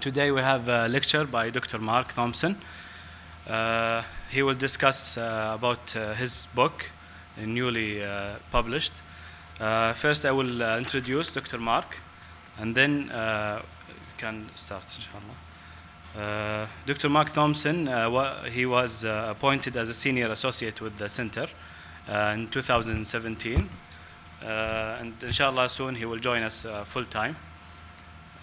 Today we have a lecture by Dr. Mark Thompson. He will discuss about his book, newly published. First I will introduce Dr. Mark, and then we can start, inshallah. Dr. Mark Thompson, he was appointed as a senior associate with the center in 2017. And inshallah soon he will join us full-time.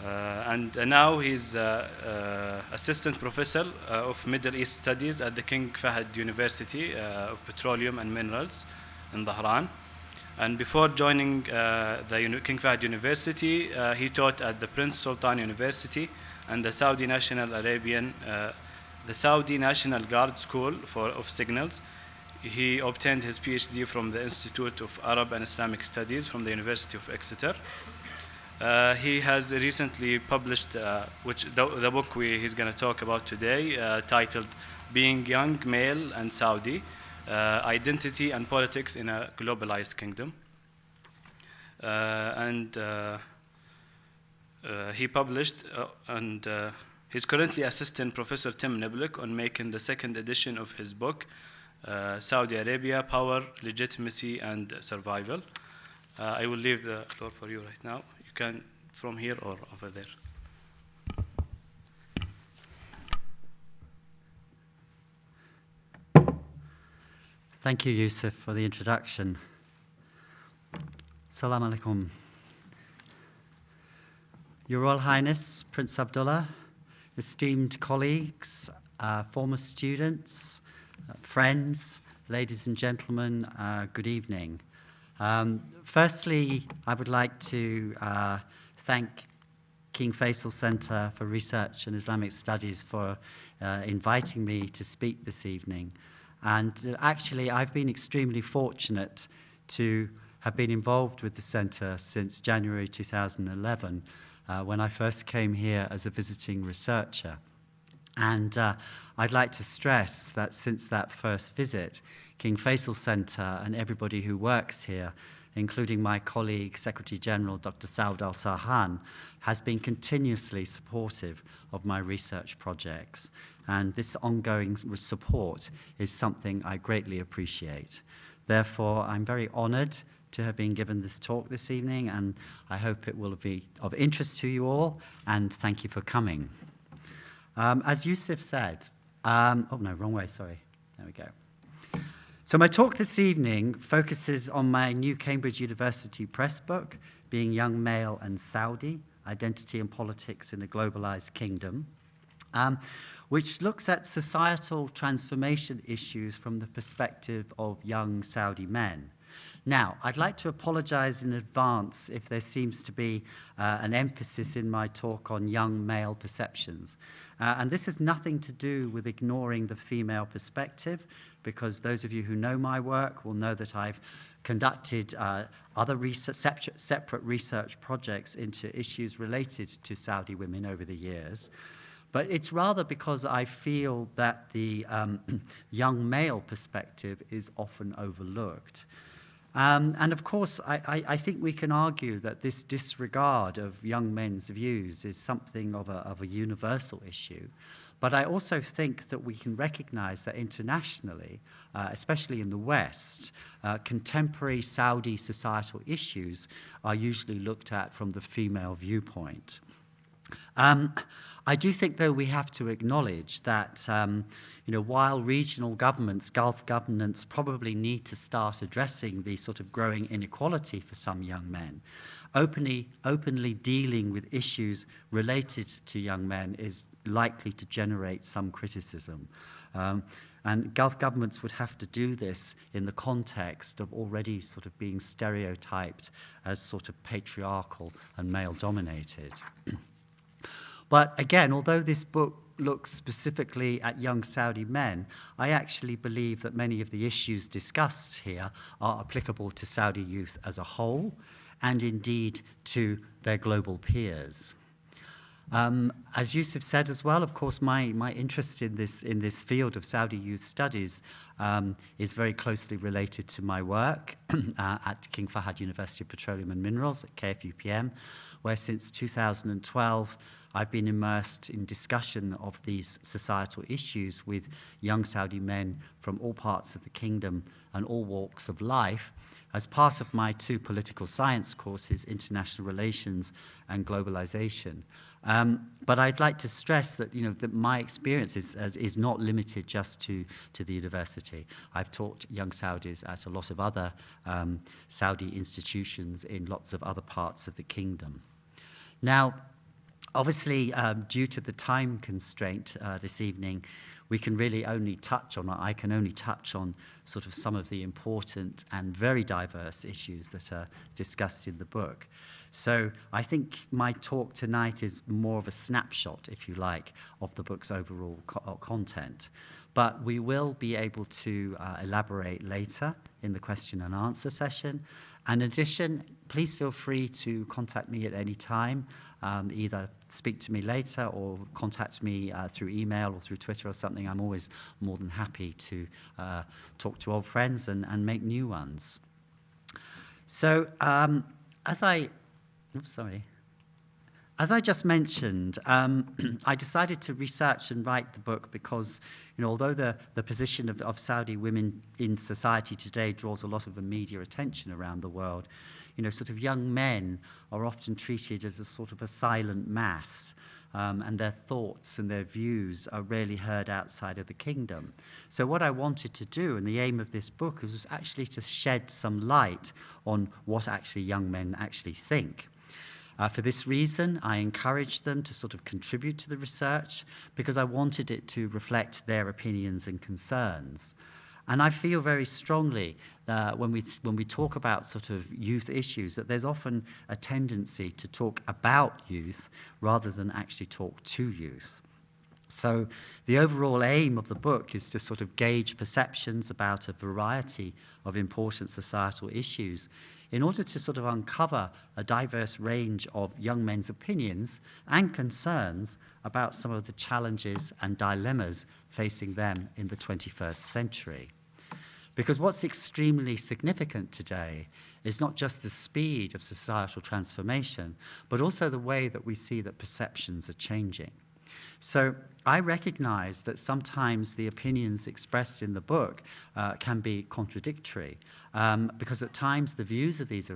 And now he's assistant professor of Middle East Studies at the King Fahd University of Petroleum and Minerals in Dhahran. And before joining the King Fahd University, he taught at the Prince Sultan University and the Saudi National Guard School of Signals. He obtained his PhD from the Institute of Arab and Islamic Studies from the University of Exeter. He has recently published the book he's going to talk about today, titled Being Young, Male and Saudi, Identity and Politics in a Globalized Kingdom. He published, and he's currently assisting Professor Tim Niblick on making the second edition of his book, Saudi Arabia, Power, Legitimacy and Survival. I will leave the floor for you right now. You can from here or over there. Thank you, Yusuf, for the introduction. Assalamu alaikum. Your Royal Highness, Prince Abdullah, esteemed colleagues, former students, friends, ladies and gentlemen, good evening. Firstly, I would like to thank King Faisal Center for Research and Islamic Studies for inviting me to speak this evening. And actually, I've been extremely fortunate to have been involved with the center since January 2011, when I first came here as a visiting researcher. And I'd like to stress that since that first visit, King Faisal Center and everybody who works here, including my colleague, Secretary General Dr. Saud Al-Sarhan, has been continuously supportive of my research projects. And this ongoing support is something I greatly appreciate. Therefore, I'm very honored to have been given this talk this evening, and I hope it will be of interest to you all, and thank you for coming. As Yusuf said, oh no, wrong way, sorry. There we go. So my talk this evening focuses on my new Cambridge University Press book, Being Young, Male and Saudi, Identity and Politics in a Globalized Kingdom, which looks at societal transformation issues from the perspective of young Saudi men. Now, I'd like to apologize in advance if there seems to be an emphasis in my talk on young male perceptions. And this has nothing to do with ignoring the female perspective, because those of you who know my work will know that I've conducted other separate research projects into issues related to Saudi women over the years. But it's rather because I feel that the young male perspective is often overlooked. And of course, I think we can argue that this disregard of young men's views is something of a universal issue. But I also think that we can recognize that internationally, especially in the West, contemporary Saudi societal issues are usually looked at from the female viewpoint. I do think, though, we have to acknowledge that while regional governments, Gulf governments, probably need to start addressing the sort of growing inequality for some young men, openly dealing with issues related to young men is likely to generate some criticism. And Gulf governments would have to do this in the context of already sort of being stereotyped as sort of patriarchal and male-dominated. But again, although this book looks specifically at young Saudi men, I actually believe that many of the issues discussed here are applicable to Saudi youth as a whole, and indeed to their global peers. As Yusuf said as well, of course, my interest in this field of Saudi youth studies is very closely related to my work at King Fahd University of Petroleum and Minerals at KFUPM, where since 2012 I've been immersed in discussion of these societal issues with young Saudi men from all parts of the kingdom and all walks of life as part of my 2 political science courses, International Relations and Globalization. But I'd like to stress that, that my experience is not limited just to the university. I've taught young Saudis at a lot of other Saudi institutions in lots of other parts of the kingdom. Now, obviously, due to the time constraint this evening, we can really only touch on, I can only touch on sort of some of the important and very diverse issues that are discussed in the book. So I think my talk tonight is more of a snapshot, if you like, of the book's overall content. But we will be able to elaborate later in the question and answer session. In addition, please feel free to contact me at any time, either speak to me later or contact me through email or through Twitter or something. I'm always more than happy to talk to old friends and make new ones. So as I just mentioned, I decided to research and write the book because, although the position of Saudi women in society today draws a lot of the media attention around the world, sort of young men are often treated as a sort of a silent mass, and their thoughts and their views are rarely heard outside of the kingdom. So what I wanted to do, and the aim of this book, was actually to shed some light on what actually young men actually think. For this reason, I encouraged them to sort of contribute to the research because I wanted it to reflect their opinions and concerns. And I feel very strongly that when we talk about sort of youth issues, that there's often a tendency to talk about youth rather than actually talk to youth. So the overall aim of the book is to sort of gauge perceptions about a variety of important societal issues in order to sort of uncover a diverse range of young men's opinions and concerns about some of the challenges and dilemmas facing them in the 21st century. Because what's extremely significant today is not just the speed of societal transformation, but also the way that we see that perceptions are changing. So I recognize that sometimes the opinions expressed in the book can be contradictory because at times the views of these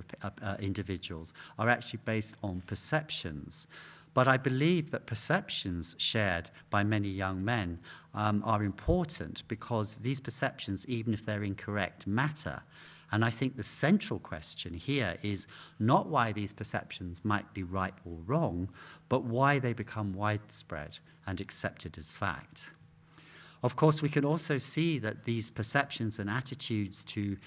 individuals are actually based on perceptions. But I believe that perceptions shared by many young men are important because these perceptions, even if they're incorrect, matter. And I think the central question here is not why these perceptions might be right or wrong, but why they become widespread and accepted as fact. Of course, we can also see that these perceptions and attitudes to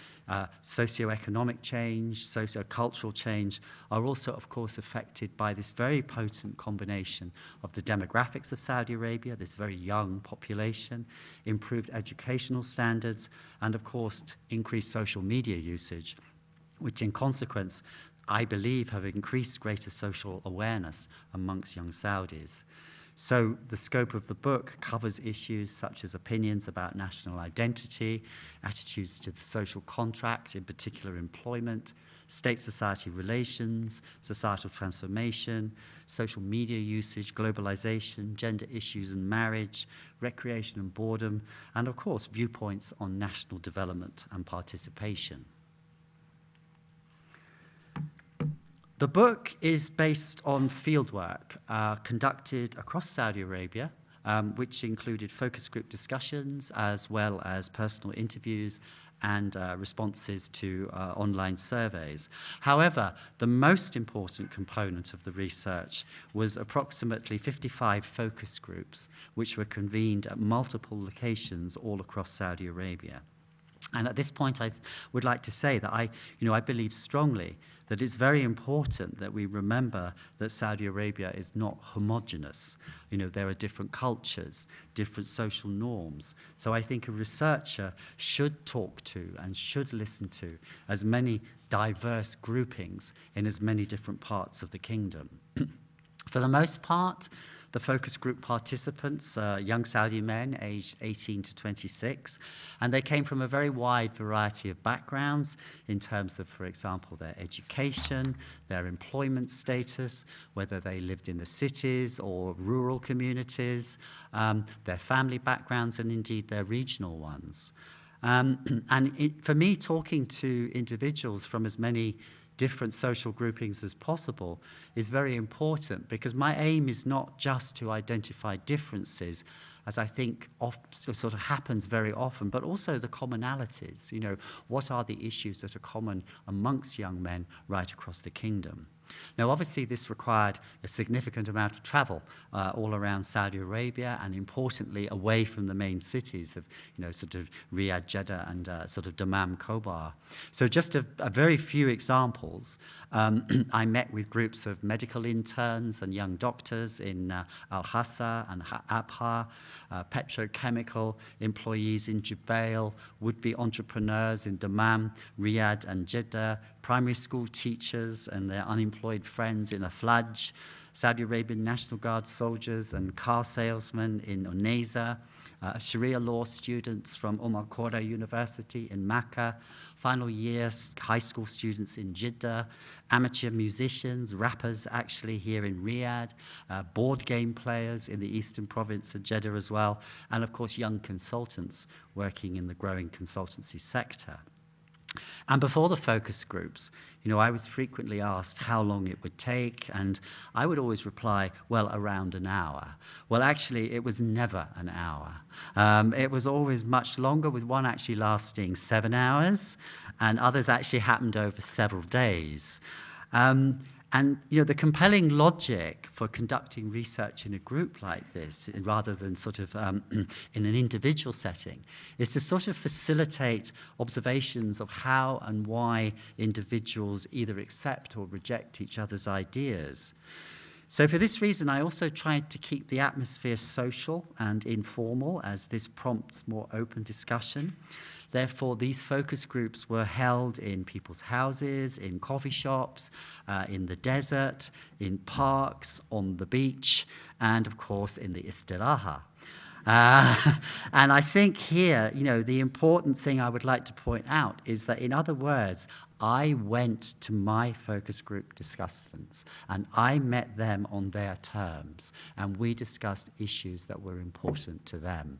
socioeconomic change, sociocultural change, are also, of course, affected by this very potent combination of the demographics of Saudi Arabia, this very young population, improved educational standards, and, of course, increased social media usage, which in consequence, I believe, have increased greater social awareness amongst young Saudis. So the scope of the book covers issues such as opinions about national identity, attitudes to the social contract, in particular employment, state-society relations, societal transformation, social media usage, globalization, gender issues and marriage, recreation and boredom, and of course viewpoints on national development and participation. The book is based on fieldwork conducted across Saudi Arabia, which included focus group discussions as well as personal interviews and responses to online surveys. However, the most important component of the research was approximately 55 focus groups, which were convened at multiple locations all across Saudi Arabia. And at this point, I would like to say that I believe strongly that it's very important that we remember that Saudi Arabia is not homogenous. There are different cultures, different social norms. So I think a researcher should talk to and should listen to as many diverse groupings in as many different parts of the kingdom. For the most part, the focus group participants are young Saudi men aged 18 to 26, and they came from a very wide variety of backgrounds in terms of, for example, their education, their employment status, whether they lived in the cities or rural communities, their family backgrounds, and indeed their regional ones. For me, talking to individuals from as many different social groupings as possible is very important, because my aim is not just to identify differences, as I think sort of happens very often, but also the commonalities. You know, what are the issues that are common amongst young men right across the kingdom? Now, obviously, this required a significant amount of travel all around Saudi Arabia, and importantly, away from the main cities of, you know, sort of Riyadh, Jeddah, and sort of Dammam, Khobar. So just a very few examples. I met with groups of medical interns and young doctors in Al-Hassa and Abha, petrochemical employees in Jubail, would-be entrepreneurs in Dammam, Riyadh, and Jeddah, primary school teachers and their unemployed friends in Aflaj, Saudi Arabian National Guard soldiers and car salesmen in Uneza, Sharia law students from Al Qura University in Makkah, final year high school students in Jeddah, amateur musicians, rappers actually here in Riyadh, board game players in the eastern province of Jeddah as well, and of course young consultants working in the growing consultancy sector. And before the focus groups, you know, I was frequently asked how long it would take, and I would always reply, well, around an hour. Well, actually, it was never an hour. It was always much longer, with one actually lasting 7 hours, and others actually happened over several days. And you know, the compelling logic for conducting research in a group like this, rather than sort of in an individual setting, is to sort of facilitate observations of how and why individuals either accept or reject each other's ideas. So for this reason, I also tried to keep the atmosphere social and informal, as this prompts more open discussion. Therefore, these focus groups were held in people's houses, in coffee shops, in the desert, in parks, on the beach, and of course in the istiraha. And I think here, you know, the important thing I would like to point out is that, in other words, I went to my focus group discussants and I met them on their terms, and we discussed issues that were important to them.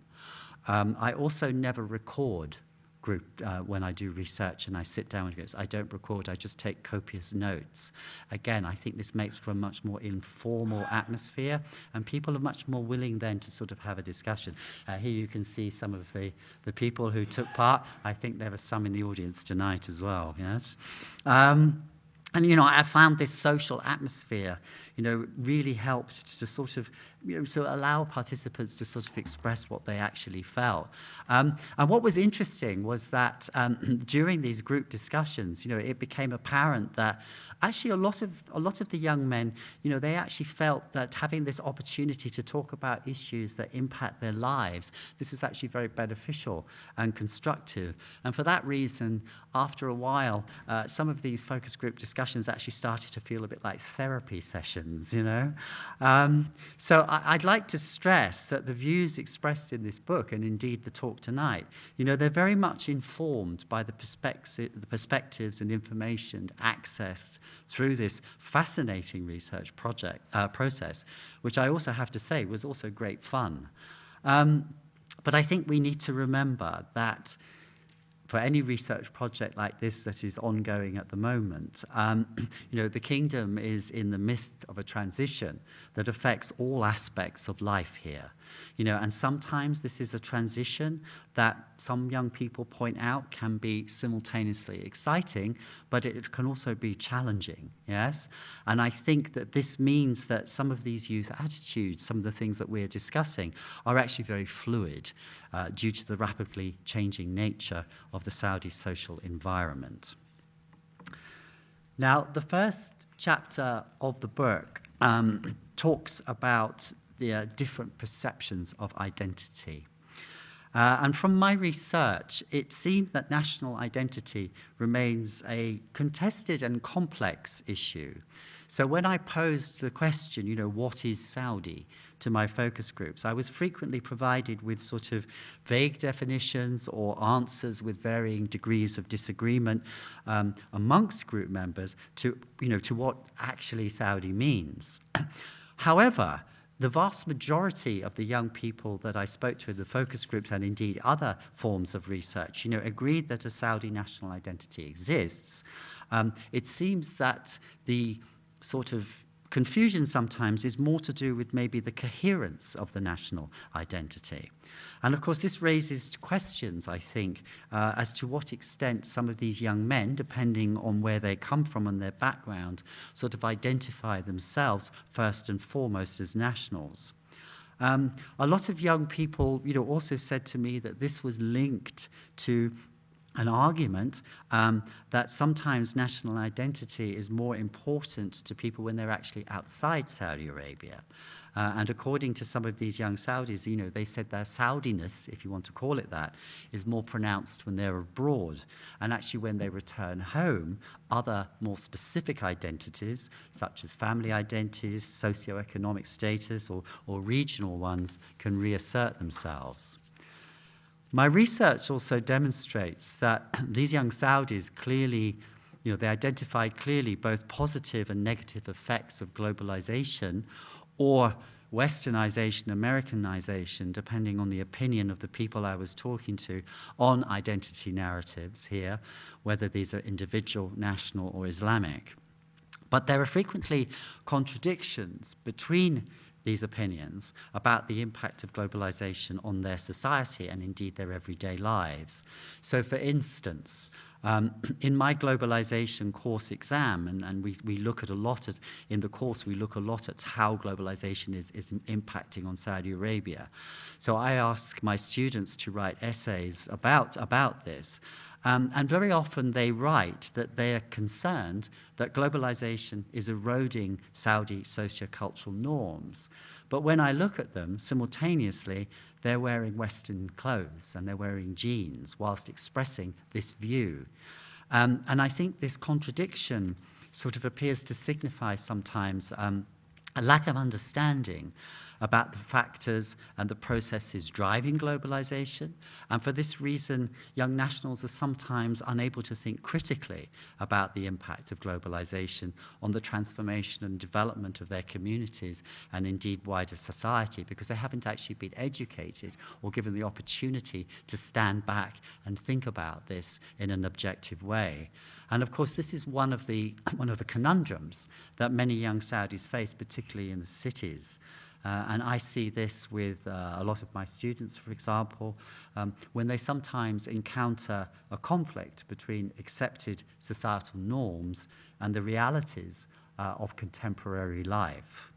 I also never record group when I do research and I sit down with groups. I don't record, I just take copious notes. Again, I think this makes for a much more informal atmosphere, and people are much more willing then to sort of have a discussion. Here you can see some of the people who took part. I think there are some in the audience tonight as well, yes. And, you know, I found this social atmosphere, you know, really helped to sort of, you know, so allow participants to sort of express what they actually felt. And what was interesting was that during these group discussions, you know, it became apparent that actually a lot of the young men, you know, they actually felt that having this opportunity to talk about issues that impact their lives, this was actually very beneficial and constructive. And for that reason, after a while, some of these focus group discussions actually started to feel a bit like therapy sessions, you know. So I'd like to stress that the views expressed in this book, and indeed the talk tonight, you know, they're very much informed by the perspectives and information accessed through this fascinating research process, which I also have to say was also great fun. But I think we need to remember that for any research project like this that is ongoing at the moment, you know, the kingdom is in the midst of a transition that affects all aspects of life here. You know, and sometimes this is a transition that some young people point out can be simultaneously exciting, but it can also be challenging, yes? And I think that this means that some of these youth attitudes, some of the things that we're discussing, are actually very fluid due to the rapidly changing nature of the Saudi social environment. Now, the first chapter of the book talks about the different perceptions of identity. And from my research, it seemed that national identity remains a contested and complex issue. So when I posed the question, what is Saudi, to my focus groups, I was frequently provided with sort of vague definitions or answers with varying degrees of disagreement amongst group members to what actually Saudi means. However, the vast majority of the young people that I spoke to in the focus groups and indeed other forms of research, agreed that a Saudi national identity exists. It seems that the sort of confusion sometimes is more to do with maybe the coherence of the national identity. And of course, this raises questions, I think, as to what extent some of these young men, depending on where they come from and their background, sort of identify themselves first and foremost as nationals. A lot of young people, also said to me that this was linked to an argument that sometimes national identity is more important to people when they're actually outside Saudi Arabia. And according to some of these young Saudis, they said their Saudiness, if you want to call it that, is more pronounced when they're abroad. And actually when they return home, other more specific identities, such as family identities, socioeconomic status, or regional ones, can reassert themselves. My research also demonstrates that these young Saudis clearly, they identify clearly both positive and negative effects of globalization or westernization, Americanization, depending on the opinion of the people I was talking to on identity narratives here, whether these are individual, national, or Islamic. But there are frequently contradictions between these opinions about the impact of globalization on their society and indeed their everyday lives. So for instance, in my globalization course exam, and we look at a lot at, in the course we look a lot at how globalization is impacting on Saudi Arabia. So I ask my students to write essays about this. And very often they write that they are concerned that globalization is eroding Saudi sociocultural norms. But when I look at them, simultaneously, they're wearing Western clothes and they're wearing jeans whilst expressing this view. And I think this contradiction sort of appears to signify sometimes a lack of understanding about the factors and the processes driving globalization. And for this reason, young nationals are sometimes unable to think critically about the impact of globalization on the transformation and development of their communities and indeed wider society, because they haven't actually been educated or given the opportunity to stand back and think about this in an objective way. And of course, this is one of the conundrums that many young Saudis face, particularly in the cities. And I see this with a lot of my students, for example, when they sometimes encounter a conflict between accepted societal norms and the realities of contemporary life.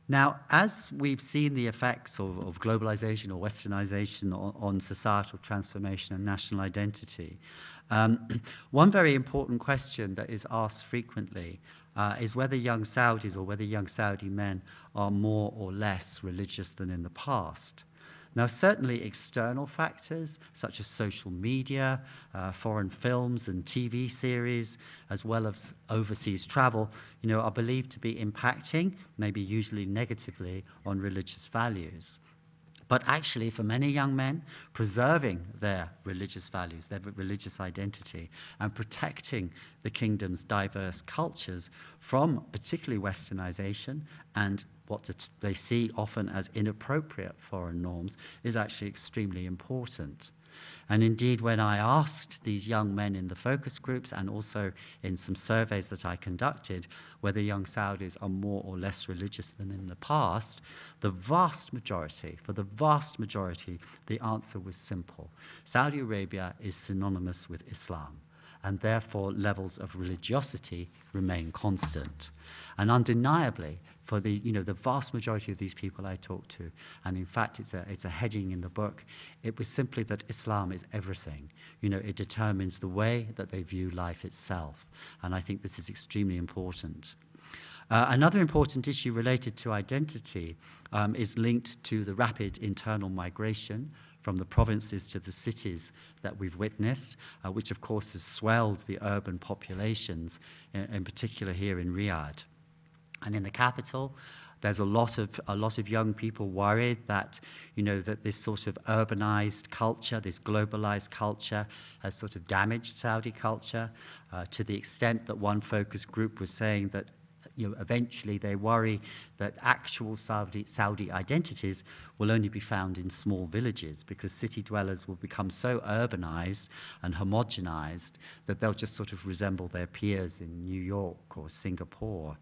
Now, as we've seen the effects of globalization or westernization on societal transformation and national identity, one very important question that is asked frequently is whether young Saudis or whether young Saudi men are more or less religious than in the past. Now, certainly external factors such as social media, foreign films and TV series, as well as overseas travel, are believed to be impacting, maybe usually negatively, on religious values. But actually, for many young men, preserving their religious values, their religious identity, and protecting the kingdom's diverse cultures from particularly westernization and what they see often as inappropriate foreign norms is actually extremely important. And indeed, when I asked these young men in the focus groups and also in some surveys that I conducted whether young Saudis are more or less religious than in the past, for the vast majority, the answer was simple. Saudi Arabia is synonymous with Islam, and therefore levels of religiosity remain constant. And undeniably, for the vast majority of these people I talked to, and in fact it's a heading in the book, it was simply that Islam is everything. It determines the way that they view life itself, and I think this is extremely important. Another important issue related to identity is linked to the rapid internal migration from the provinces to the cities that we've witnessed, which of course has swelled the urban populations, in particular here in Riyadh. And in the capital, there's a lot of young people worried that, that this sort of urbanized culture, this globalized culture, has sort of damaged Saudi culture to the extent that one focus group was saying that, eventually they worry that actual Saudi identities will only be found in small villages because city dwellers will become so urbanized and homogenized that they'll just sort of resemble their peers in New York or Singapore.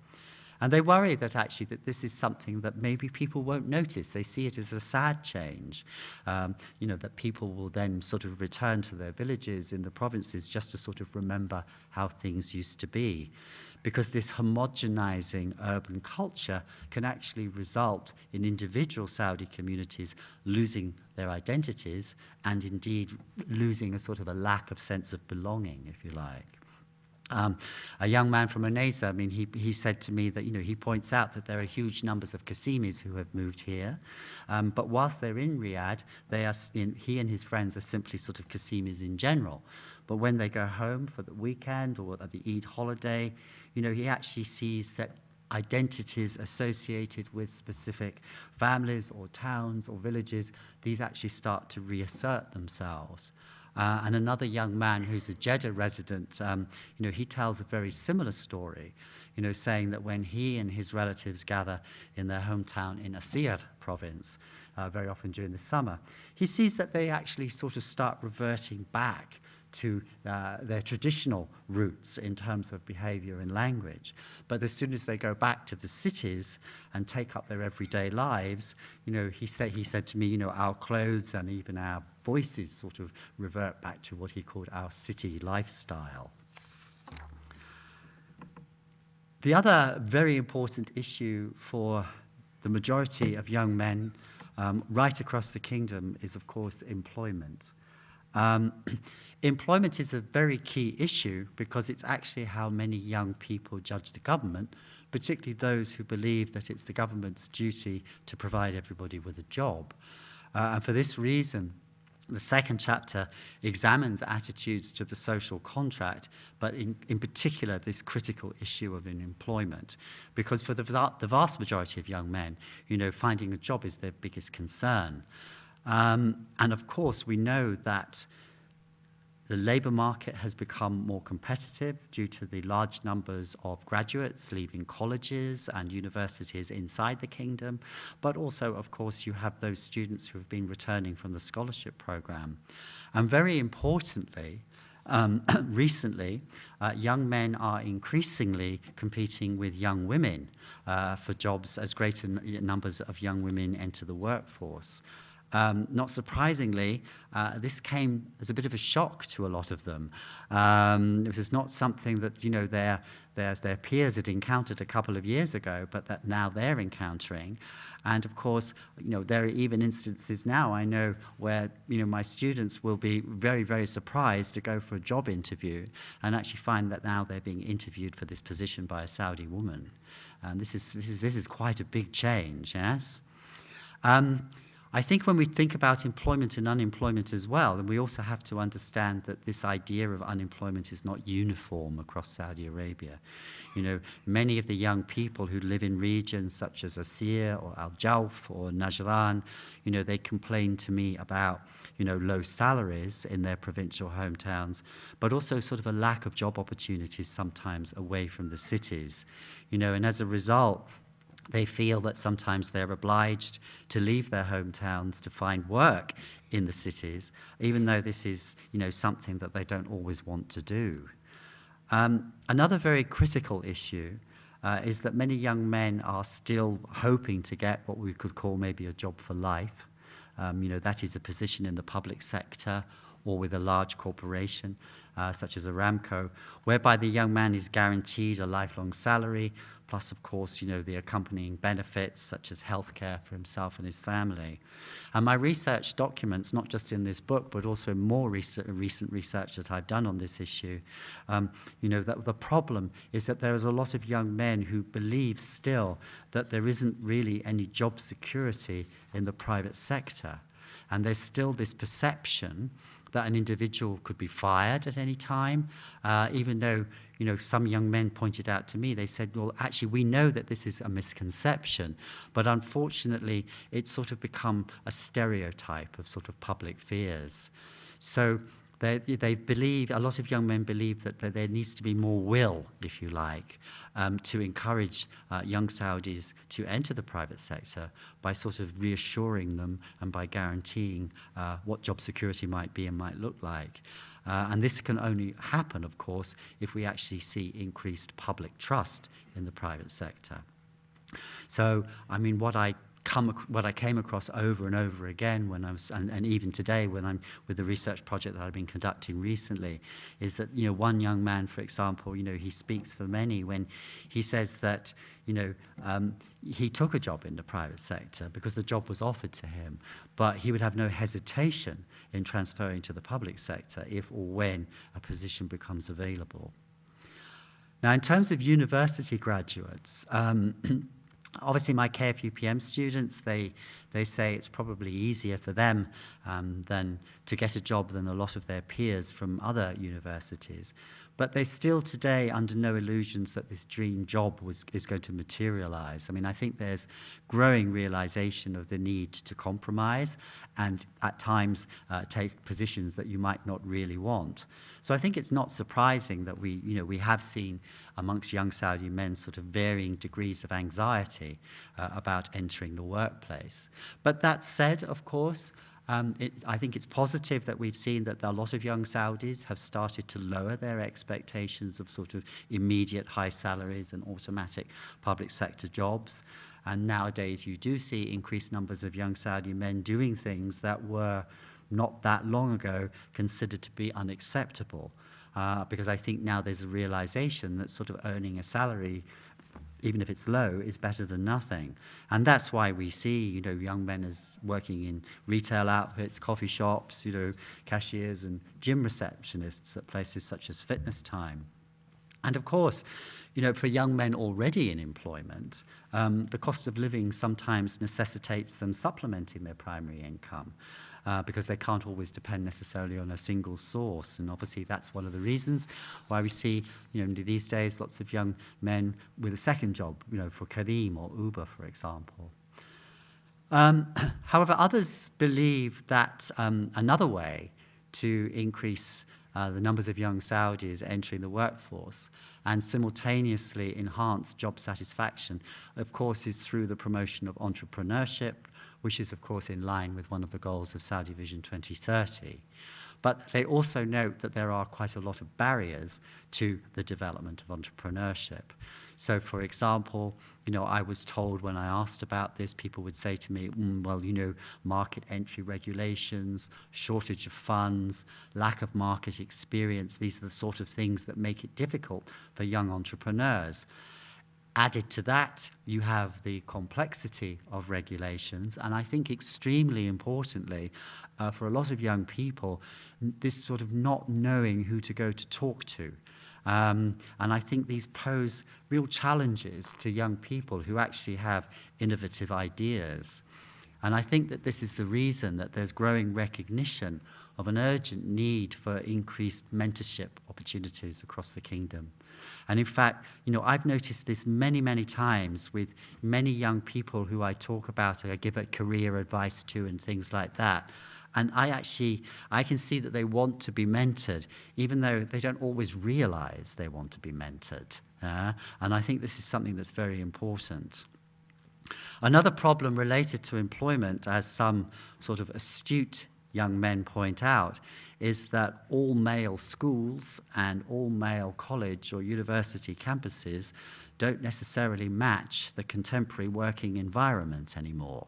And they worry that actually that this is something that maybe people won't notice. They see it as a sad change, that people will then sort of return to their villages in the provinces just to sort of remember how things used to be. Because this homogenizing urban culture can actually result in individual Saudi communities losing their identities and indeed losing a sort of a lack of sense of belonging, if you like. A young man from Uneza, he said to me that, he points out that there are huge numbers of Qasimis who have moved here. But whilst they're in Riyadh, he and his friends are simply sort of Qasimis in general. But when they go home for the weekend or at the Eid holiday, he actually sees that identities associated with specific families or towns or villages, these actually start to reassert themselves. And another young man who's a Jeddah resident, he tells a very similar story, saying that when he and his relatives gather in their hometown in Asir province, very often during the summer, he sees that they actually sort of start reverting back to their traditional roots in terms of behavior and language. But as soon as they go back to the cities and take up their everyday lives, he said to me, our clothes and even our voices sort of revert back to what he called our city lifestyle. The other very important issue for the majority of young men right across the kingdom is, of course, employment. Employment is a very key issue because it's actually how many young people judge the government, particularly those who believe that it's the government's duty to provide everybody with a job. And for this reason, the second chapter examines attitudes to the social contract, but in particular this critical issue of employment. Because for the vast majority of young men, finding a job is their biggest concern. And of course, we know that the labour market has become more competitive due to the large numbers of graduates leaving colleges and universities inside the kingdom, but also, of course, you have those students who have been returning from the scholarship programme. And very importantly, recently, young men are increasingly competing with young women for jobs as greater numbers of young women enter the workforce. Not surprisingly, this came as a bit of a shock to a lot of them. This is not something that their peers had encountered a couple of years ago, but that now they're encountering. And of course, there are even instances now I know where my students will be very, very surprised to go for a job interview and actually find that now they're being interviewed for this position by a Saudi woman. And this is quite a big change, yes. I think when we think about employment and unemployment as well, then we also have to understand that this idea of unemployment is not uniform across Saudi Arabia. Many of the young people who live in regions such as Asir or Al Jawf or Najran, they complain to me about, low salaries in their provincial hometowns, but also sort of a lack of job opportunities sometimes away from the cities. And as a result, they feel that sometimes they're obliged to leave their hometowns to find work in the cities, even though this is, something that they don't always want to do. Another very critical issue is that many young men are still hoping to get what we could call maybe a job for life. That is a position in the public sector or with a large corporation. such as Aramco, whereby the young man is guaranteed a lifelong salary, plus, of course, the accompanying benefits such as healthcare for himself and his family. And my research documents, not just in this book, but also in more recent research that I've done on this issue, that the problem is that there is a lot of young men who believe still that there isn't really any job security in the private sector. And there's still this perception that an individual could be fired at any time, even though some young men pointed out to me, they said, well, actually, we know that this is a misconception, but unfortunately, it's sort of become a stereotype of sort of public fears. So they believe, a lot of young men believe that there needs to be more will, if you like, to encourage young Saudis to enter the private sector by sort of reassuring them and by guaranteeing what job security might be and might look like. And this can only happen, of course, if we actually see increased public trust in the private sector. So, I mean, what I came across over and over again when I was, and even today when I'm with the research project that I've been conducting recently, is that one young man, for example, he speaks for many when he says that he took a job in the private sector because the job was offered to him, but he would have no hesitation in transferring to the public sector if or when a position becomes available. Now, in terms of university graduates, obviously, my KFUPM students, they say it's probably easier for them than to get a job than a lot of their peers from other universities. But they're still today under no illusions that this dream job is going to materialize. I mean, I think there's growing realization of the need to compromise and at times take positions that you might not really want. So I think it's not surprising that we have seen amongst young Saudi men sort of varying degrees of anxiety about entering the workplace. But that said, of course, I think it's positive that we've seen that a lot of young Saudis have started to lower their expectations of sort of immediate high salaries and automatic public sector jobs. And nowadays you do see increased numbers of young Saudi men doing things that were not that long ago considered to be unacceptable. Because I think now there's a realization that sort of earning a salary, even if it's low, is better than nothing. And that's why we see, young men as working in retail outfits, coffee shops, cashiers and gym receptionists at places such as Fitness Time. And of course, for young men already in employment, the cost of living sometimes necessitates them supplementing their primary income. Because they can't always depend necessarily on a single source. And obviously that's one of the reasons why we see, these days lots of young men with a second job, for Careem or Uber, for example. However, others believe that another way to increase the numbers of young Saudis entering the workforce and simultaneously enhance job satisfaction, of course, is through the promotion of entrepreneurship, which is, of course, in line with one of the goals of Saudi Vision 2030. But they also note that there are quite a lot of barriers to the development of entrepreneurship. So, for example, I was told when I asked about this, people would say to me, market entry regulations, shortage of funds, lack of market experience, these are the sort of things that make it difficult for young entrepreneurs. Added to that, you have the complexity of regulations, and I think extremely importantly, for a lot of young people, this sort of not knowing who to go to talk to. And I think these pose real challenges to young people who actually have innovative ideas. And I think that this is the reason that there's growing recognition of an urgent need for increased mentorship opportunities across the kingdom. And in fact, I've noticed this many, many times with many young people who I talk about, I give career advice to and things like that. And I can see that they want to be mentored, even though they don't always realize they want to be mentored. And I think this is something that's very important. Another problem related to employment, as some sort of astute young men point out, is that all male schools and all male college or university campuses don't necessarily match the contemporary working environment anymore.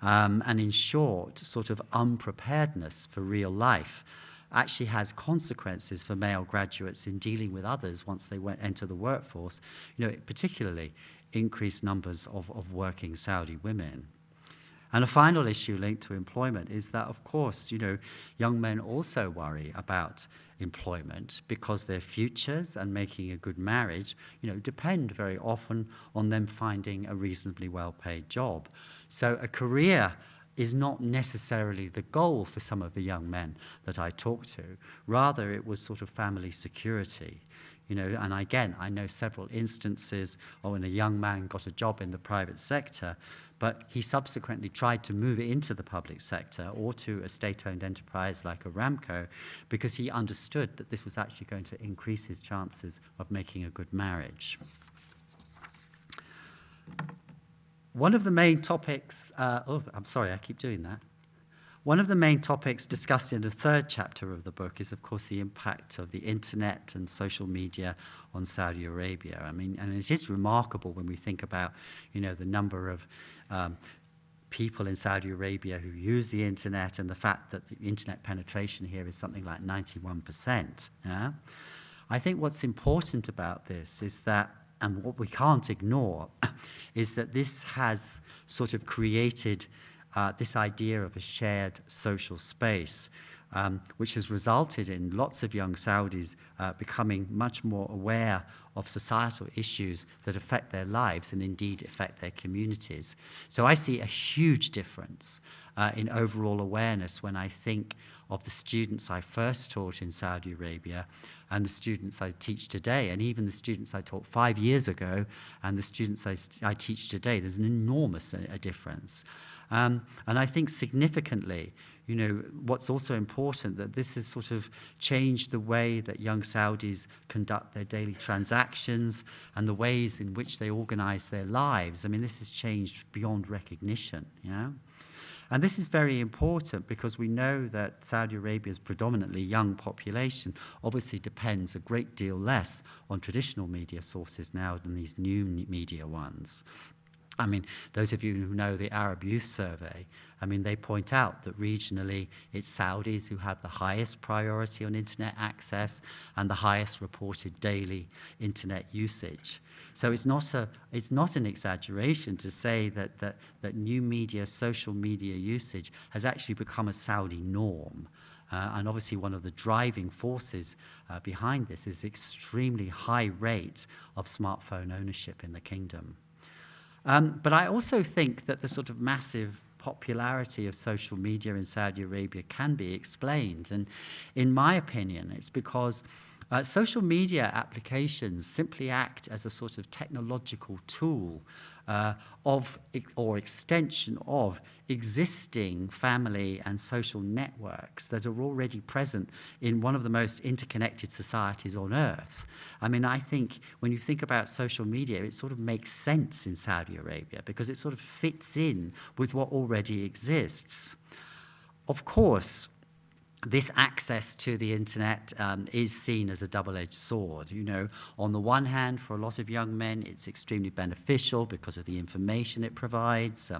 And in short, sort of unpreparedness for real life actually has consequences for male graduates in dealing with others once they enter the workforce, particularly increased numbers of working Saudi women. And a final issue linked to employment is that, of course, young men also worry about employment because their futures and making a good marriage, depend very often on them finding a reasonably well-paid job. So a career is not necessarily the goal for some of the young men that I talk to. Rather, it was sort of family security. And again, I know several instances when a young man got a job in the private sector, but he subsequently tried to move it into the public sector or to a state-owned enterprise like Aramco because he understood that this was actually going to increase his chances of making a good marriage. One of the main topics, I'm sorry, I keep doing that. One of the main topics discussed in the third chapter of the book is, of course, the impact of the internet and social media on Saudi Arabia. I mean, and it is remarkable when we think about, the number of people in Saudi Arabia who use the internet and the fact that the internet penetration here is something like 91%. Yeah? I think what's important about this is that, and what we can't ignore, is that this has sort of created this idea of a shared social space, which has resulted in lots of young Saudis becoming much more aware of societal issues that affect their lives and indeed affect their communities. So I see a huge difference in overall awareness when I think of the students I first taught in Saudi Arabia and the students I teach today, and even the students I taught 5 years ago and the students I teach today. There's an enormous difference. And I think significantly, what's also important, that this has sort of changed the way that young Saudis conduct their daily transactions and the ways in which they organize their lives. I mean, this has changed beyond recognition, And this is very important because we know that Saudi Arabia's predominantly young population obviously depends a great deal less on traditional media sources now than these new media ones. I mean, those of you who know the Arab Youth Survey, I mean, they point out that regionally it's Saudis who have the highest priority on internet access and the highest reported daily internet usage. So it's not an exaggeration to say that new media, social media usage has actually become a Saudi norm. And obviously one of the driving forces behind this is extremely high rate of smartphone ownership in the kingdom. But I also think that the sort of massive popularity of social media in Saudi Arabia can be explained. And in my opinion, it's because social media applications simply act as a sort of technological tool or extension of existing family and social networks that are already present in one of the most interconnected societies on earth. I mean, I think when you think about social media, it sort of makes sense in Saudi Arabia because it sort of fits in with what already exists. Of course, this access to the internet is seen as a double-edged sword. On the one hand, for a lot of young men, it's extremely beneficial because of the information it provides,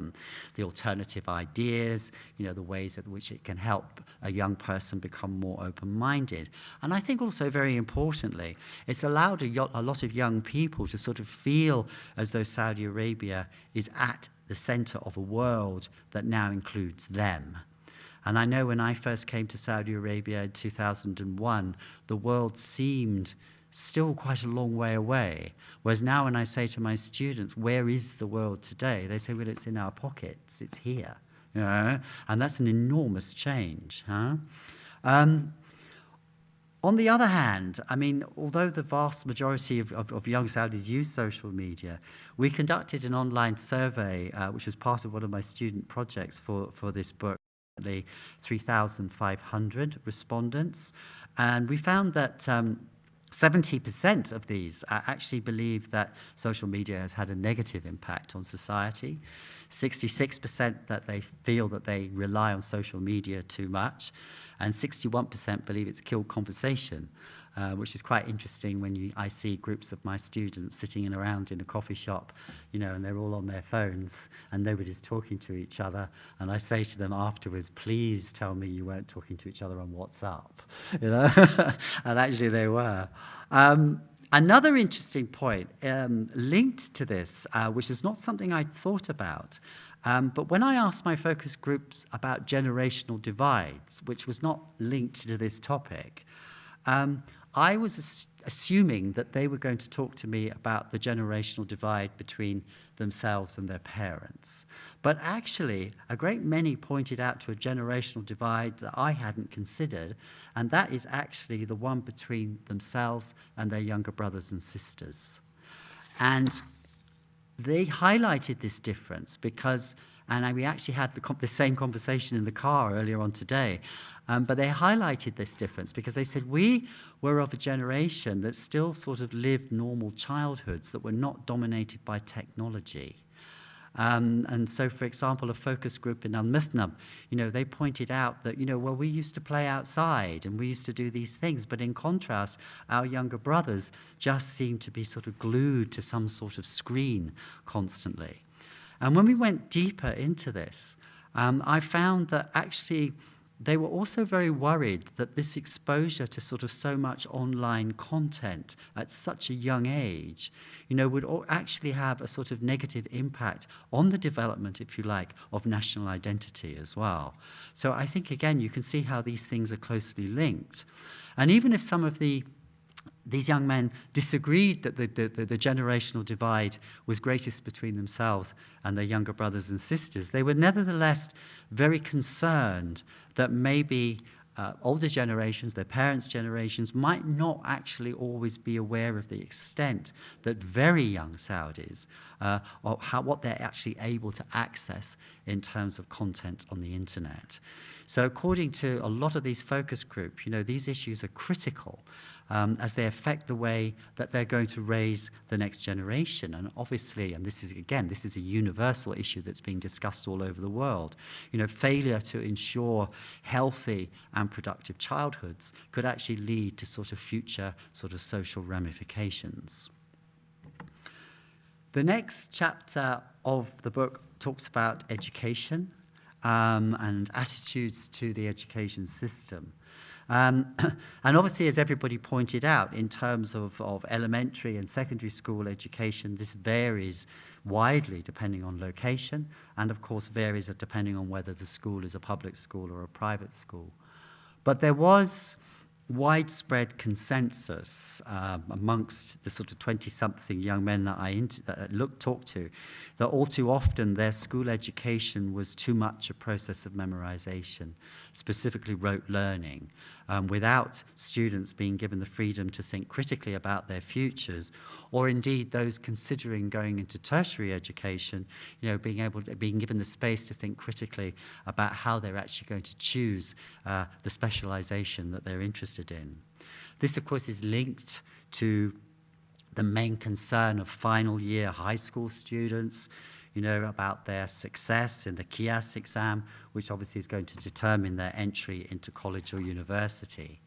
the alternative ideas, the ways in which it can help a young person become more open-minded. And I think also, very importantly, it's allowed a lot of young people to sort of feel as though Saudi Arabia is at the center of a world that now includes them. And I know when I first came to Saudi Arabia in 2001, the world seemed still quite a long way away. Whereas now when I say to my students, where is the world today? They say, well, it's in our pockets, it's here. And that's an enormous change. On the other hand, I mean, although the vast majority of young Saudis use social media, we conducted an online survey, which was part of one of my student projects for this book. 3,500 respondents, and we found that 70% of these actually believe that social media has had a negative impact on society, 66% that they feel that they rely on social media too much, and 61% believe it's killed conversation. which is quite interesting when I see groups of my students sitting around in a coffee shop, and they're all on their phones and nobody's talking to each other. And I say to them afterwards, please tell me you weren't talking to each other on WhatsApp, and actually they were. Another interesting point linked to this, which is not something I'd thought about, but when I asked my focus groups about generational divides, which was not linked to this topic, I was assuming that they were going to talk to me about the generational divide between themselves and their parents. But actually, a great many pointed out to a generational divide that I hadn't considered, and that is actually the one between themselves and their younger brothers and sisters. And they highlighted this difference because, and we actually had the same conversation in the car earlier on today, but they highlighted this difference because they said we were of a generation that still sort of lived normal childhoods that were not dominated by technology. And so, for example, a focus group in Al-Mithnab, they pointed out that, well, we used to play outside and we used to do these things, but in contrast, our younger brothers just seemed to be sort of glued to some sort of screen constantly. And when we went deeper into this, I found that actually they were also very worried that this exposure to sort of so much online content at such a young age, would actually have a sort of negative impact on the development, if you like, of national identity as well. So I think, again, you can see how these things are closely linked. And even if some of these young men disagreed that the generational divide was greatest between themselves and their younger brothers and sisters, they were nevertheless very concerned that maybe older generations, their parents' generations, might not actually always be aware of the extent that very young Saudis, or what they're actually able to access in terms of content on the internet. So according to a lot of these focus groups, these issues are critical as they affect the way that they're going to raise the next generation. And obviously, and this is a universal issue that's being discussed all over the world, failure to ensure healthy and productive childhoods could actually lead to sort of future sort of social ramifications. The next chapter of the book talks about education and attitudes to the education system. And obviously, as everybody pointed out, in terms of elementary and secondary school education, this varies widely depending on location, and of course varies depending on whether the school is a public school or a private school. But there was widespread consensus amongst the sort of 20-something young men that I talked to, that all too often their school education was too much a process of memorization, specifically rote learning, without students being given the freedom to think critically about their futures, or indeed those considering going into tertiary education, being given the space to think critically about how they're actually going to choose the specialization that they're interested in. This, of course, is linked to the main concern of final year high school students, about their success in the QIAS exam, which obviously is going to determine their entry into college or university.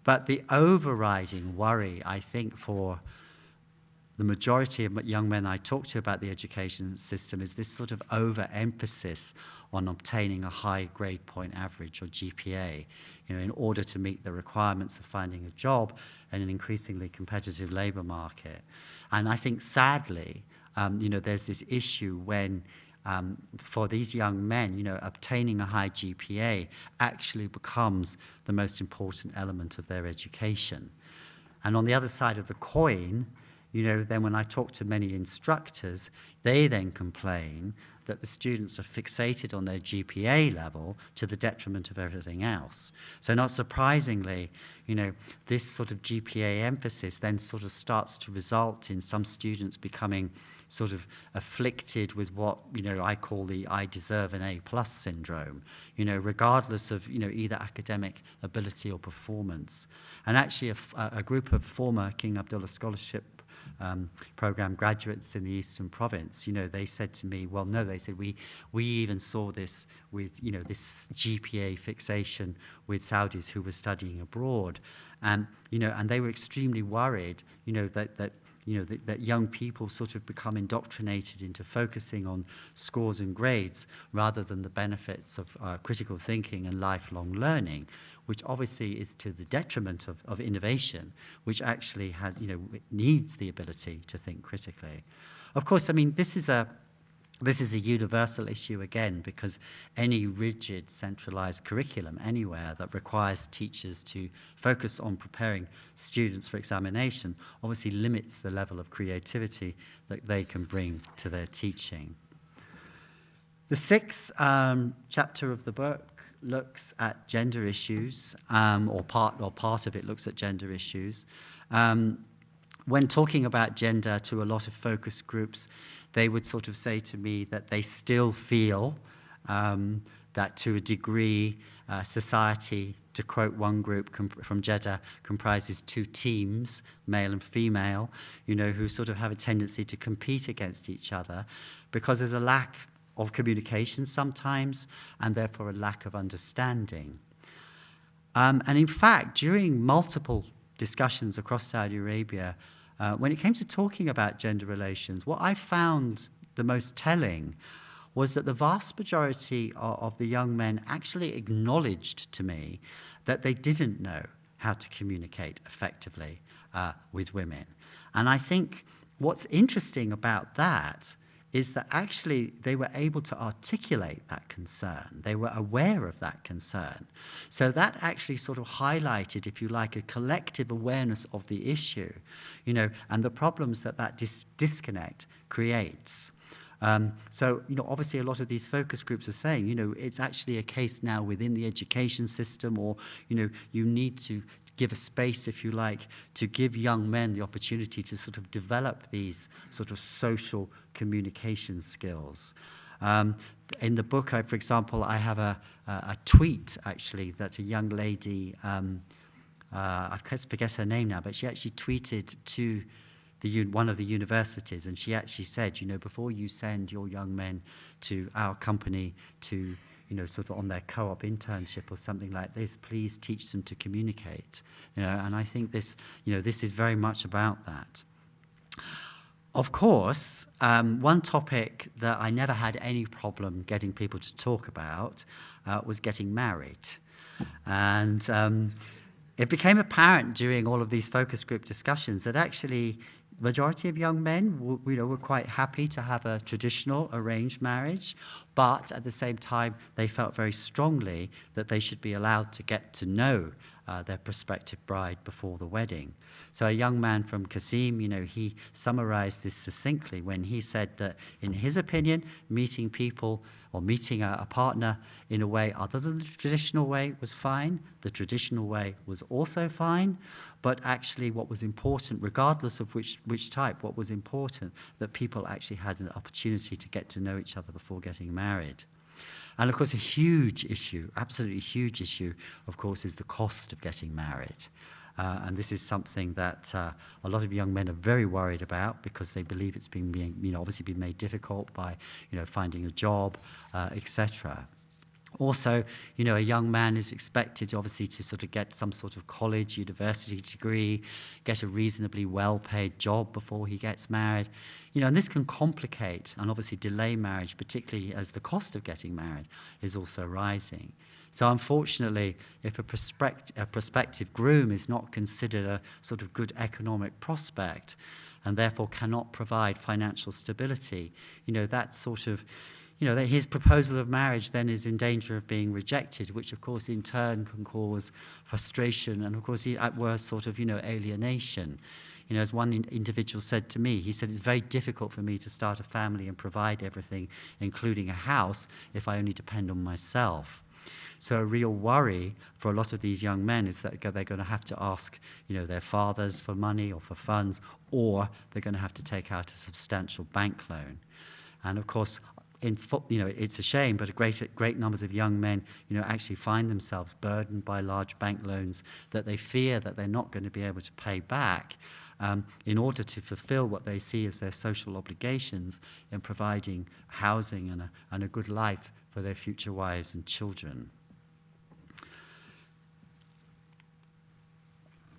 But the overriding worry, I think, for the majority of young men I talk to about the education system is this sort of overemphasis on obtaining a high grade point average, or GPA, in order to meet the requirements of finding a job in an increasingly competitive labor market. And I think, sadly, there's this issue when, for these young men, obtaining a high GPA actually becomes the most important element of their education. And on the other side of the coin, then when I talk to many instructors, they then complain that the students are fixated on their GPA level to the detriment of everything else. So not surprisingly, this sort of GPA emphasis then sort of starts to result in some students becoming sort of afflicted with what, I call the I deserve an A+ syndrome, regardless of, either academic ability or performance. And actually a group of former King Abdullah Scholarship program graduates in the Eastern Province, they said to me, well, no, they said, we even saw this with, this GPA fixation with Saudis who were studying abroad. And they were extremely worried, that young people sort of become indoctrinated into focusing on scores and grades rather than the benefits of critical thinking and lifelong learning, which obviously is to the detriment of innovation, which actually has, needs the ability to think critically. Of course, I mean, this is a universal issue again, because any rigid centralized curriculum anywhere that requires teachers to focus on preparing students for examination obviously limits the level of creativity that they can bring to their teaching. The sixth chapter of the book looks at gender issues, or part of it looks at gender issues. When talking about gender to a lot of focus groups, they would sort of say to me that they still feel that to a degree society, to quote one group from Jeddah, comprises two teams, male and female, who sort of have a tendency to compete against each other because there's a lack of communication sometimes and therefore a lack of understanding. And in fact, during multiple discussions across Saudi Arabia, when it came to talking about gender relations, what I found the most telling was that the vast majority of the young men actually acknowledged to me that they didn't know how to communicate effectively with women. And I think what's interesting about that is that actually they were able to articulate that concern. They were aware of that concern. So that actually sort of highlighted, if you like, a collective awareness of the issue, and the problems that disconnect creates. So, obviously a lot of these focus groups are saying, it's actually a case now within the education system, or, you need to give a space, if you like, to give young men the opportunity to sort of develop these sort of social communication skills. In the book, for example, I have a tweet, actually, that a young lady, I forget her name now, but she actually tweeted to one of the universities, and she actually said, before you send your young men to our company to sort of on their co-op internship or something like this, please teach them to communicate. And I think this is very much about that. Of course, one topic that I never had any problem getting people to talk about was getting married. And it became apparent during all of these focus group discussions that actually majority of young men were quite happy to have a traditional arranged marriage, but at the same time they felt very strongly that they should be allowed to get to know their prospective bride before the wedding. So a young man from Qasim, he summarized this succinctly when he said that in his opinion, meeting people or meeting a partner in a way other than the traditional way was fine. The traditional way was also fine, but actually what was important, regardless of which type, what was important, that people actually had an opportunity to get to know each other before getting married. And of course, a huge issue, absolutely huge issue, of course, is the cost of getting married. And this is something that a lot of young men are very worried about because they believe it's obviously been made difficult by, finding a job, etc. Also, a young man is expected, obviously, to sort of get some sort of college, university degree, get a reasonably well-paid job before he gets married. And this can complicate and obviously delay marriage, particularly as the cost of getting married is also rising. So unfortunately, if a prospective groom is not considered a sort of good economic prospect and therefore cannot provide financial stability, that sort of that his proposal of marriage then is in danger of being rejected, which of course in turn can cause frustration and of course at worst sort of, alienation. As one individual said to me, he said, it's very difficult for me to start a family and provide everything, including a house, if I only depend on myself. So a real worry for a lot of these young men is that they're going to have to ask, their fathers for money or for funds, or they're going to have to take out a substantial bank loan. And of course, it's a shame, but great numbers of young men, actually find themselves burdened by large bank loans that they fear that they're not going to be able to pay back. in order to fulfill what they see as their social obligations in providing housing and a good life for their future wives and children.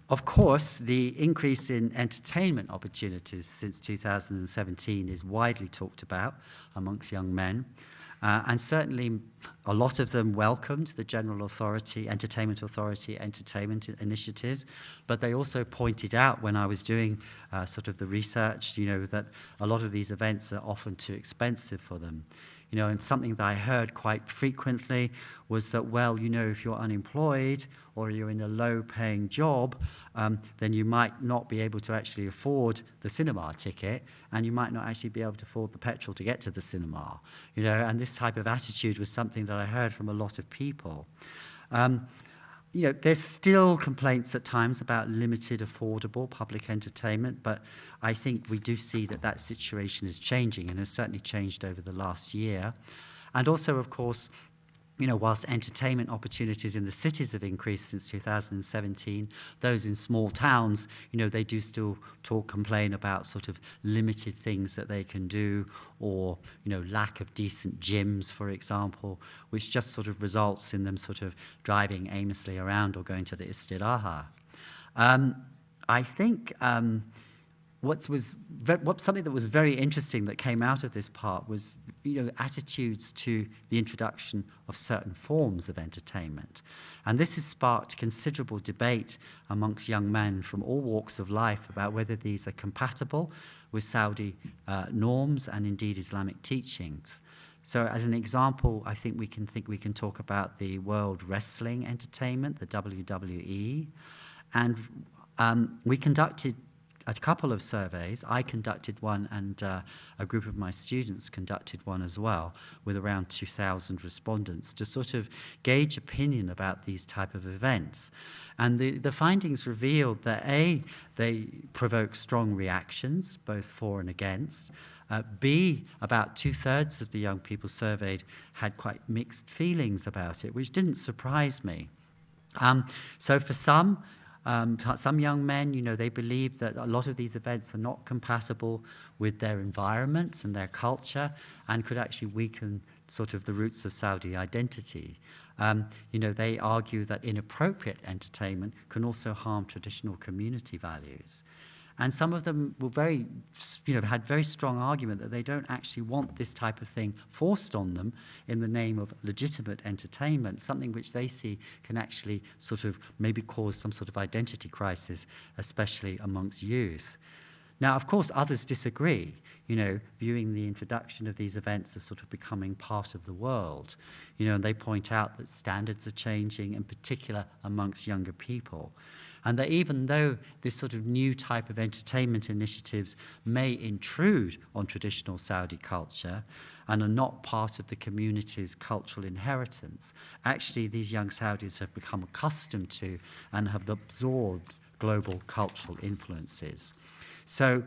Of course, the increase in entertainment opportunities since 2017 is widely talked about amongst young men. And certainly a lot of them welcomed the General Authority, Entertainment Authority, entertainment initiatives, but they also pointed out when I was doing sort of the research, that a lot of these events are often too expensive for them. And something that I heard quite frequently was that, well, if you're unemployed or you're in a low-paying job, then you might not be able to actually afford the cinema ticket, and you might not actually be able to afford the petrol to get to the cinema. And this type of attitude was something that I heard from a lot of people. There's still complaints at times about limited, affordable public entertainment, but I think we do see that situation is changing and has certainly changed over the last year. And also, of course, whilst entertainment opportunities in the cities have increased since 2017, those in small towns, they do still complain about sort of limited things that they can do, or, lack of decent gyms, for example, which just sort of results in them sort of driving aimlessly around or going to the istiraha. I think something that was very interesting that came out of this part was attitudes to the introduction of certain forms of entertainment. And this has sparked considerable debate amongst young men from all walks of life about whether these are compatible with Saudi norms and indeed Islamic teachings. So as an example, I think we can talk about the World Wrestling Entertainment, the WWE, and we conducted a couple of surveys. I conducted one, and a group of my students conducted one as well, with around 2,000 respondents to sort of gauge opinion about these type of events. And the findings revealed that A, they provoke strong reactions, both for and against. B, about 2/3 of the young people surveyed had quite mixed feelings about it, which didn't surprise me. So for some young men, they believe that a lot of these events are not compatible with their environments and their culture and could actually weaken sort of the roots of Saudi identity. They argue that inappropriate entertainment can also harm traditional community values. And some of them were had very strong argument that they don't actually want this type of thing forced on them in the name of legitimate entertainment, something which they see can actually sort of maybe cause some sort of identity crisis, especially amongst youth. Now, of course, others disagree, viewing the introduction of these events as sort of becoming part of the world. And they point out that standards are changing, in particular amongst younger people. And that even though this sort of new type of entertainment initiatives may intrude on traditional Saudi culture and are not part of the community's cultural inheritance, actually these young Saudis have become accustomed to and have absorbed global cultural influences. So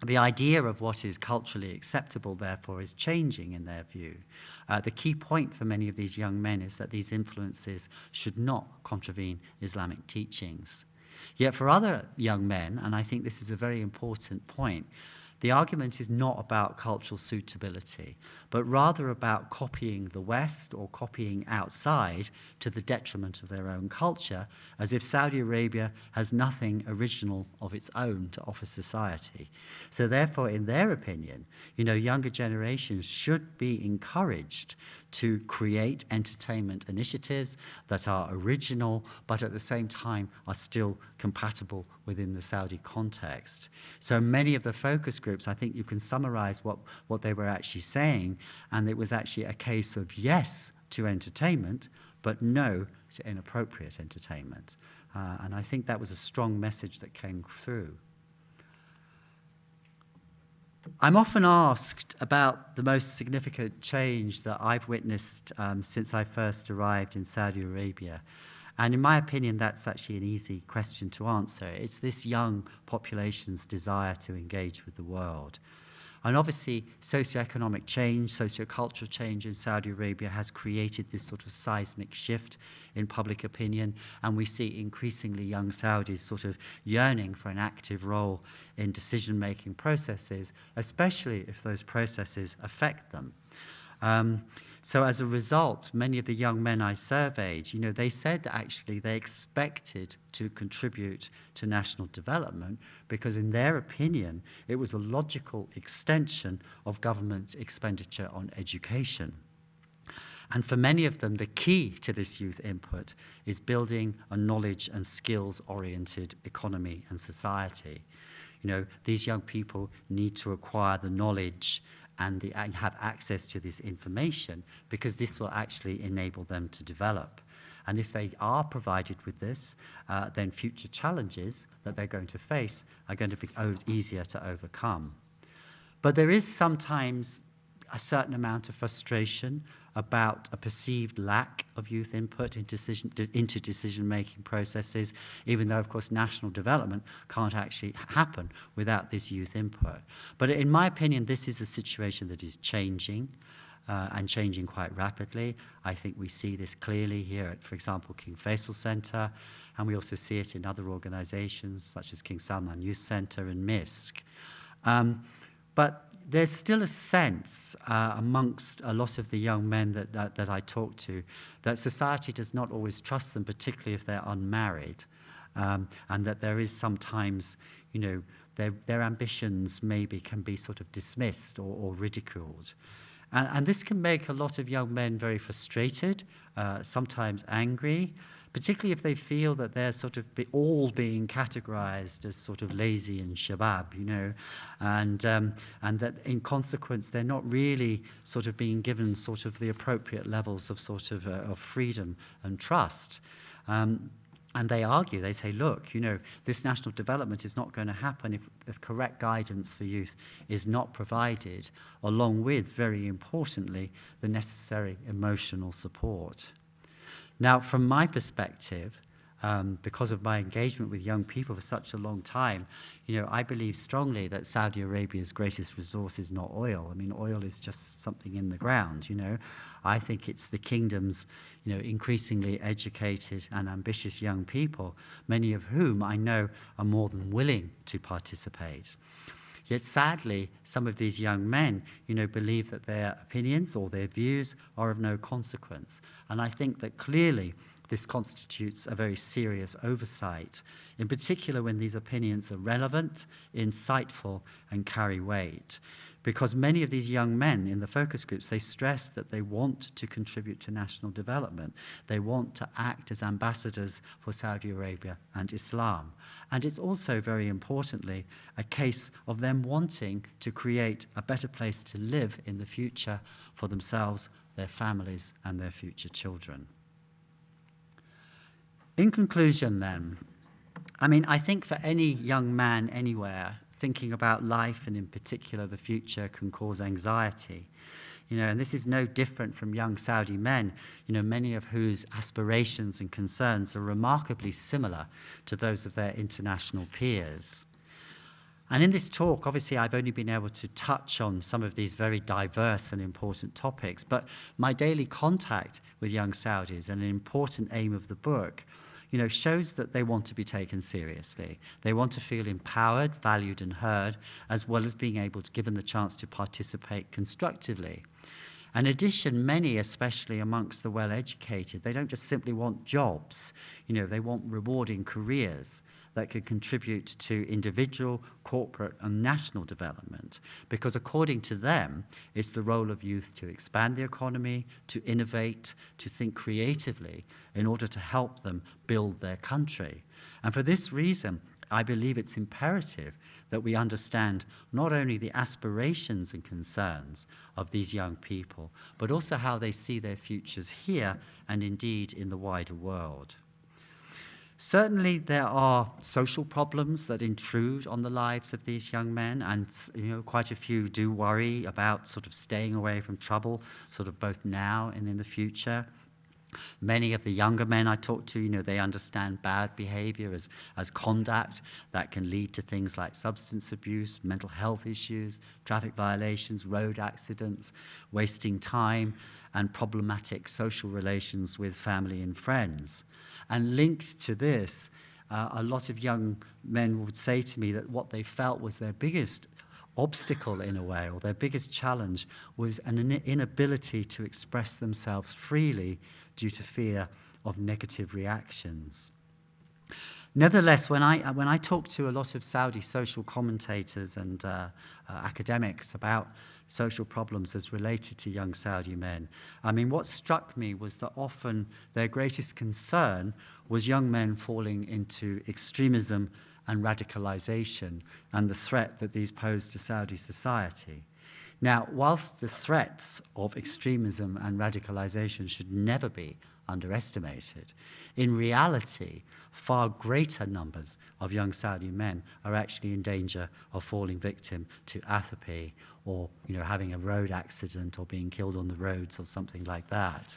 the idea of what is culturally acceptable, therefore, is changing in their view. The key point for many of these young men is that these influences should not contravene Islamic teachings. Yet for other young men, and I think this is a very important point, the argument is not about cultural suitability, but rather about copying the West or copying outside to the detriment of their own culture, as if Saudi Arabia has nothing original of its own to offer society. So therefore, in their opinion, younger generations should be encouraged to create entertainment initiatives that are original, but at the same time are still compatible within the Saudi context. So many of the focus groups, I think you can summarize what they were actually saying, and it was actually a case of yes to entertainment, but no to inappropriate entertainment. And I think that was a strong message that came through. I'm often asked about the most significant change that I've witnessed since I first arrived in Saudi Arabia. And in my opinion, that's actually an easy question to answer. It's this young population's desire to engage with the world. And obviously, socioeconomic change, sociocultural change in Saudi Arabia has created this sort of seismic shift in public opinion, and we see increasingly young Saudis sort of yearning for an active role in decision-making processes, especially if those processes affect them. So as a result, many of the young men I surveyed, they said that actually they expected to contribute to national development because in their opinion, it was a logical extension of government expenditure on education. And for many of them, the key to this youth input is building a knowledge and skills-oriented economy and society. These young people need to acquire the knowledge and have access to this information because this will actually enable them to develop. And if they are provided with this, then future challenges that they're going to face are going to be easier to overcome. But there is sometimes a certain amount of frustration about a perceived lack of youth input into decision-making processes, even though, of course, national development can't actually happen without this youth input. But in my opinion, this is a situation that is changing, and changing quite rapidly. I think we see this clearly here at, for example, King Faisal Center, and we also see it in other organizations such as King Salman Youth Center and MISC. But there's still a sense amongst a lot of the young men that I talk to that society does not always trust them, particularly if they're unmarried, and that there is sometimes, their ambitions maybe can be sort of dismissed or ridiculed. And this can make a lot of young men very frustrated, sometimes angry, particularly if they feel that they're sort of all being categorized as sort of lazy and shabab, and that in consequence they're not really sort of being given sort of the appropriate levels of sort of freedom and trust. And they argue, they say, look, this national development is not going to happen if correct guidance for youth is not provided, along with, very importantly, the necessary emotional support. Now, from my perspective, because of my engagement with young people for such a long time, I believe strongly that Saudi Arabia's greatest resource is not oil. I mean, oil is just something in the ground, I think it's the kingdom's, increasingly educated and ambitious young people, many of whom I know are more than willing to participate. Yet sadly, some of these young men, believe that their opinions or their views are of no consequence. And I think that clearly this constitutes a very serious oversight, in particular when these opinions are relevant, insightful, and carry weight. Because many of these young men in the focus groups, they stress that they want to contribute to national development. They want to act as ambassadors for Saudi Arabia and Islam. And it's also, very importantly, a case of them wanting to create a better place to live in the future for themselves, their families, and their future children. In conclusion, then, I think for any young man anywhere, thinking about life and in particular the future can cause anxiety. And this is no different from young Saudi men, many of whose aspirations and concerns are remarkably similar to those of their international peers. And in this talk, obviously, I've only been able to touch on some of these very diverse and important topics, but my daily contact with young Saudis and an important aim of the book shows that they want to be taken seriously. They want to feel empowered, valued, and heard, as well as being able to give them the chance to participate constructively. In addition, many, especially amongst the well-educated, they don't just simply want jobs. They want rewarding careers that could contribute to individual, corporate, and national development. Because according to them, it's the role of youth to expand the economy, to innovate, to think creatively in order to help them build their country. And for this reason, I believe it's imperative that we understand not only the aspirations and concerns of these young people, but also how they see their futures here and indeed in the wider world. Certainly, there are social problems that intrude on the lives of these young men, and quite a few do worry about sort of staying away from trouble, sort of both now and in the future. Many of the younger men I talk to, they understand bad behavior as conduct that can lead to things like substance abuse, mental health issues, traffic violations, road accidents, wasting time, and problematic social relations with family and friends. And linked to this, a lot of young men would say to me that what they felt was their biggest obstacle in a way, or their biggest challenge, was an inability to express themselves freely due to fear of negative reactions. Nevertheless, when I talk to a lot of Saudi social commentators and academics about social problems as related to young Saudi men, what struck me was that often their greatest concern was young men falling into extremism and radicalization and the threat that these pose to Saudi society. Now, whilst the threats of extremism and radicalization should never be underestimated, in reality, far greater numbers of young Saudi men are actually in danger of falling victim to apathy or having a road accident or being killed on the roads or something like that.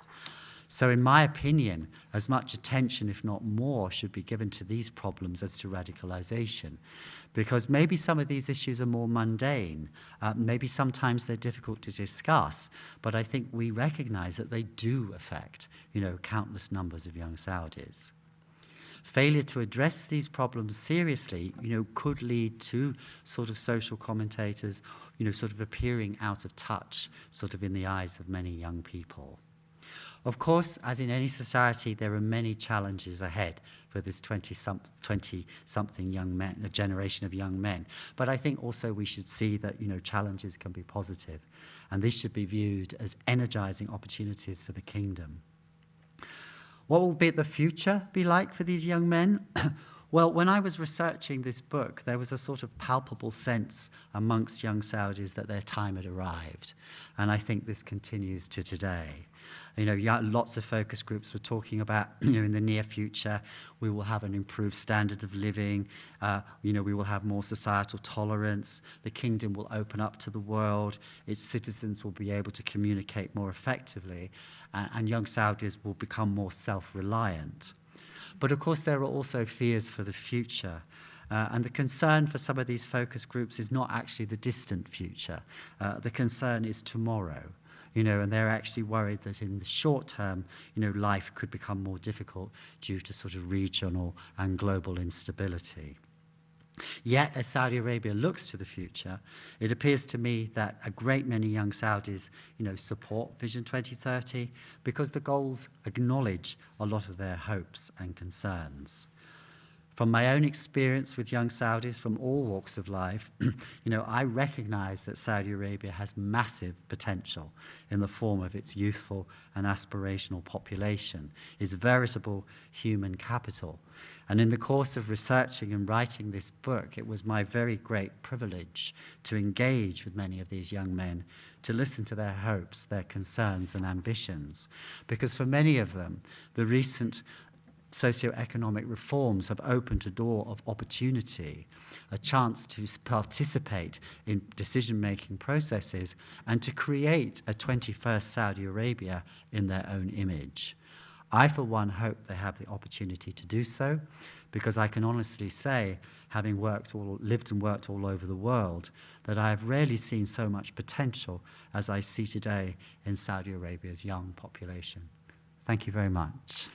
So in my opinion, as much attention, if not more, should be given to these problems as to radicalization, because maybe some of these issues are more mundane. Maybe sometimes they're difficult to discuss, but I think we recognize that they do affect, countless numbers of young Saudis. Failure to address these problems seriously, could lead to sort of social commentators, sort of appearing out of touch, sort of in the eyes of many young people. Of course, as in any society, there are many challenges ahead for this 20-something young men, a generation of young men. But I think also we should see that, challenges can be positive, and these should be viewed as energizing opportunities for the kingdom. What will the future be like for these young men? Well, when I was researching this book, there was a sort of palpable sense amongst young Saudis that their time had arrived. And I think this continues to today. Lots of focus groups were talking about, in the near future, we will have an improved standard of living, we will have more societal tolerance, the kingdom will open up to the world, its citizens will be able to communicate more effectively, and young Saudis will become more self-reliant. But of course, there are also fears for the future. And the concern for some of these focus groups is not actually the distant future. The concern is tomorrow. And they're actually worried that in the short term, life could become more difficult due to sort of regional and global instability. Yet, as Saudi Arabia looks to the future, it appears to me that a great many young Saudis, support Vision 2030 because the goals acknowledge a lot of their hopes and concerns. From my own experience with young Saudis from all walks of life, I recognize that Saudi Arabia has massive potential in the form of its youthful and aspirational population, its veritable human capital. And in the course of researching and writing this book, it was my very great privilege to engage with many of these young men, to listen to their hopes, their concerns and ambitions. Because for many of them, the recent socioeconomic reforms have opened a door of opportunity, a chance to participate in decision-making processes and to create a 21st Saudi Arabia in their own image. I, for one, hope they have the opportunity to do so, because I can honestly say, having lived and worked all over the world, that I have rarely seen so much potential as I see today in Saudi Arabia's young population. Thank you very much.